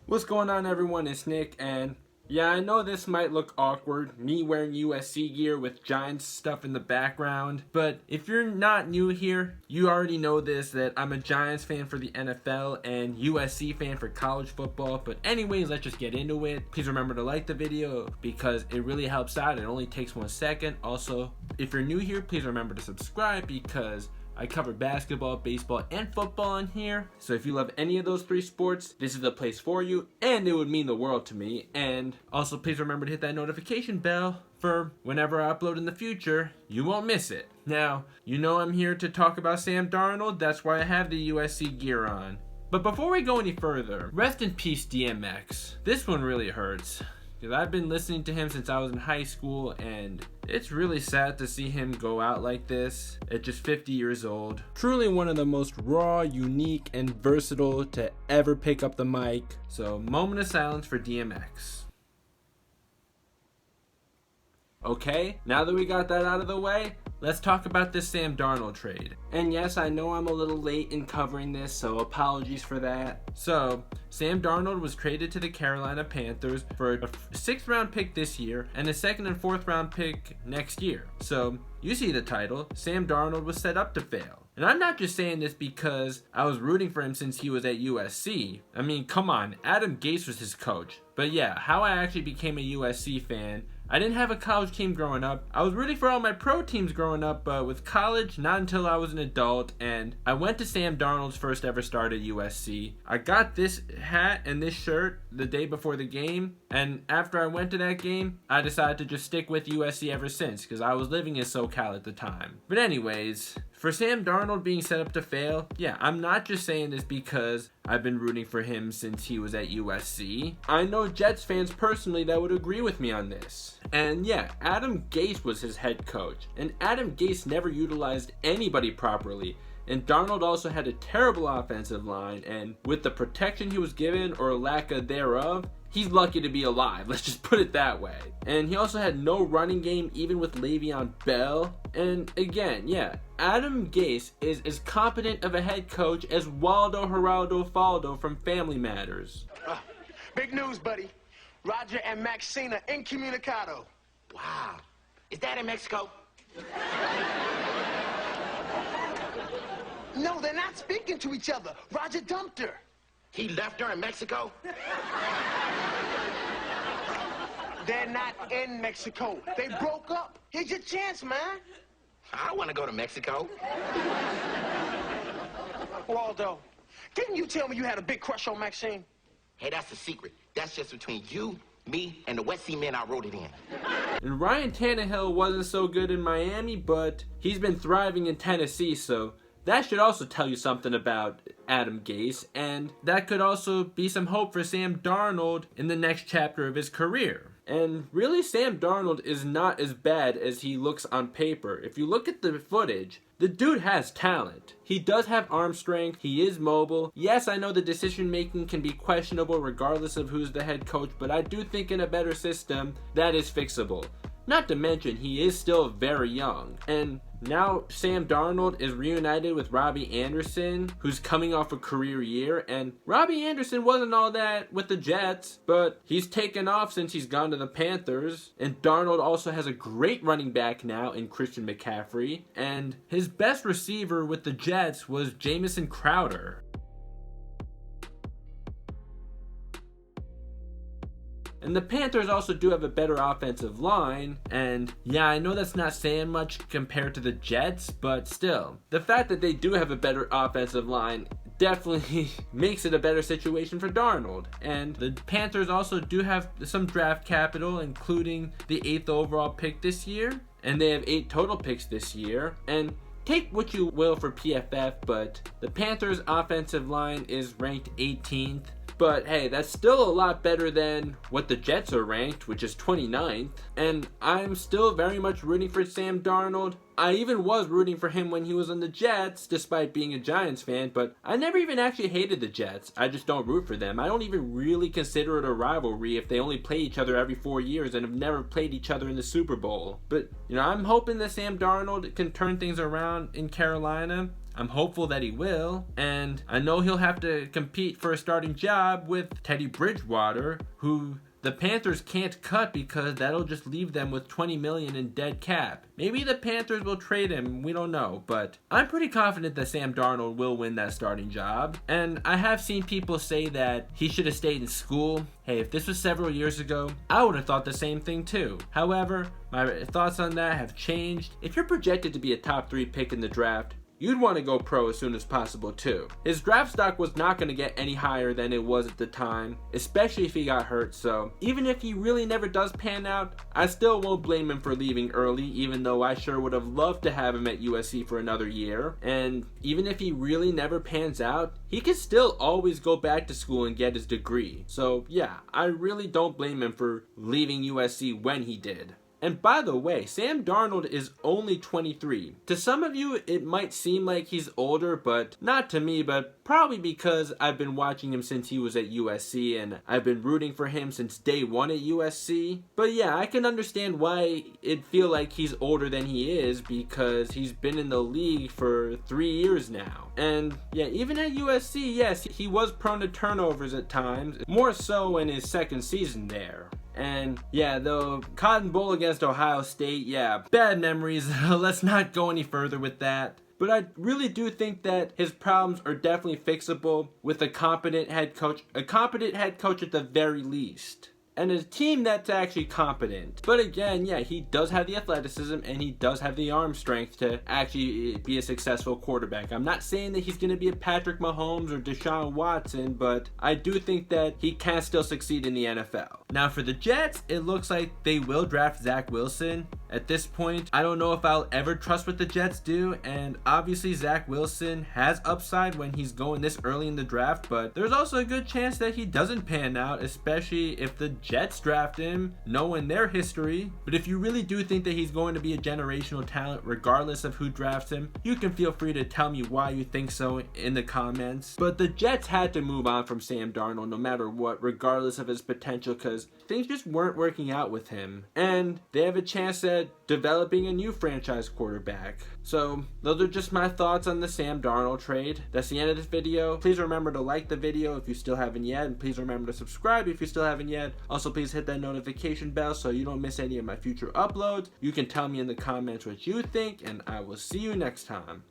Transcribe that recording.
What's going on, everyone? It's Nick, and yeah, I know this might look awkward, me wearing USC gear with Giants stuff in the background, but if you're not new here, you already know this, that I'm a Giants fan for the NFL and USC fan for college football. But anyways, let's just get into it. Please remember to like the video because it really helps out. It only takes 1 second. Also, if you're new here, please remember to subscribe because I cover basketball, baseball, and football in here. So if you love any of those 3 sports, this is the place for you, and it would mean the world to me. And also, please remember to hit that notification bell for whenever I upload in the future. You won't miss it. Now, you know I'm here to talk about Sam Darnold. That's why I have the USC gear on. But before we go any further, rest in peace DMX. This one really hurts, because I've been listening to him since I was in high school, and it's really sad to see him go out like this at just 50 years old. Truly one of the most raw, unique, and versatile to ever pick up the mic. So, moment of silence for DMX. Okay, now that we got that out of the way, let's talk about this Sam Darnold trade. And yes, I know I'm a little late in covering this, so apologies for that. So, Sam Darnold was traded to the Carolina Panthers for a 6th round pick this year and a 2nd and 4th round pick next year. So, you see the title, Sam Darnold was set up to fail. And I'm not just saying this because I was rooting for him since he was at USC. I mean, come on, Adam Gase was his coach. But yeah, how I actually became a USC fan, I didn't have a college team growing up. I was rooting for all my pro teams growing up, but with college, not until I was an adult, and I went to Sam Darnold's first ever start at USC. I got this hat and this shirt the day before the game, and after I went to that game, I decided to just stick with USC ever since, because I was living in SoCal at the time. But anyways, for Sam Darnold being set up to fail, yeah, I'm not just saying this because I've been rooting for him since he was at USC. I know Jets fans personally that would agree with me on this. And yeah, Adam Gase was his head coach, and Adam Gase never utilized anybody properly. And Darnold also had a terrible offensive line, and with the protection he was given, or lack of thereof, he's lucky to be alive, let's just put it that way. And he also had no running game, even with Le'Veon Bell. And again, yeah, Adam Gase is as competent of a head coach as Waldo Geraldo Faldo from Family Matters. Big news, buddy. Roger and Maxina incommunicado. Wow. Is that in Mexico? No, they're not speaking to each other. Roger dumped her. He left her in Mexico? They're not in Mexico. They broke up. Here's your chance, man. I want to go to Mexico. Waldo, didn't you tell me you had a big crush on Maxine? Hey, that's a secret. That's just between you, me, and the West Sea men I wrote it in. And Ryan Tannehill wasn't so good in Miami, but he's been thriving in Tennessee, so that should also tell you something about Adam Gase, and that could also be some hope for Sam Darnold in the next chapter of his career. And really, Sam Darnold is not as bad as he looks on paper. If you look at the footage, the dude has talent. He does have arm strength, he is mobile. Yes, I know the decision making can be questionable regardless of who's the head coach, but I do think in a better system, that is fixable. Not to mention, he is still very young. And now Sam Darnold is reunited with Robbie Anderson, who's coming off a career year. And Robbie Anderson wasn't all that with the Jets, but he's taken off since he's gone to the Panthers. And Darnold also has a great running back now in Christian McCaffrey. And his best receiver with the Jets was Jamison Crowder. And the Panthers also do have a better offensive line, and yeah, I know that's not saying much compared to the Jets, but still, the fact that they do have a better offensive line definitely makes it a better situation for Darnold. And the Panthers also do have some draft capital, including the 8th overall pick this year, and they have 8 total picks this year. And take what you will for PFF, but the Panthers' offensive line is ranked 18th. But hey, that's still a lot better than what the Jets are ranked, which is 29th. And I'm still very much rooting for Sam Darnold. I even was rooting for him when he was on the Jets, despite being a Giants fan, but I never even actually hated the Jets. I just don't root for them. I don't even really consider it a rivalry if they only play each other every 4 years and have never played each other in the Super Bowl. But, I'm hoping that Sam Darnold can turn things around in Carolina. I'm hopeful that he will. And I know he'll have to compete for a starting job with Teddy Bridgewater, who the Panthers can't cut because that'll just leave them with $20 million in dead cap. Maybe the Panthers will trade him, we don't know, but I'm pretty confident that Sam Darnold will win that starting job. And I have seen people say that he should have stayed in school. Hey, if this was several years ago, I would have thought the same thing too. However, my thoughts on that have changed. If you're projected to be a top 3 pick in the draft, you'd want to go pro as soon as possible too. His draft stock was not going to get any higher than it was at the time, especially if he got hurt, so even if he really never does pan out, I still won't blame him for leaving early, even though I sure would have loved to have him at USC for another year. And even if he really never pans out, he can still always go back to school and get his degree. So yeah, I really don't blame him for leaving USC when he did. And by the way, Sam Darnold is only 23. To some of you, it might seem like he's older, but not to me, but probably because I've been watching him since he was at USC and I've been rooting for him since day one at USC. But yeah, I can understand why it'd feel like he's older than he is because he's been in the league for 3 years now. And yeah, even at USC, yes, he was prone to turnovers at times, more so in his second season there. And yeah, the Cotton Bowl against Ohio State, yeah, bad memories. Let's not go any further with that. But I really do think that his problems are definitely fixable with a competent head coach at the very least. And a team that's actually competent. But again, yeah, he does have the athleticism and he does have the arm strength to actually be a successful quarterback. I'm not saying that he's going to be a Patrick Mahomes or Deshaun Watson, but I do think that he can still succeed in the NFL. Now for the Jets, it looks like they will draft Zach Wilson. At this point, I don't know if I'll ever trust what the Jets do, and obviously Zach Wilson has upside when he's going this early in the draft, but there's also a good chance that he doesn't pan out, especially if the Jets draft him, knowing their history. But if you really do think that he's going to be a generational talent regardless of who drafts him, you can feel free to tell me why you think so in the comments. But the Jets had to move on from Sam Darnold no matter what, regardless of his potential, because things just weren't working out with him. And they have a chance at developing a new franchise quarterback. So those are just my thoughts on the Sam Darnold trade. That's the end of this video. Please remember to like the video if you still haven't yet, and please remember to subscribe if you still haven't yet. Also, please hit that notification bell so you don't miss any of my future uploads. You can tell me in the comments what you think, and I will see you next time.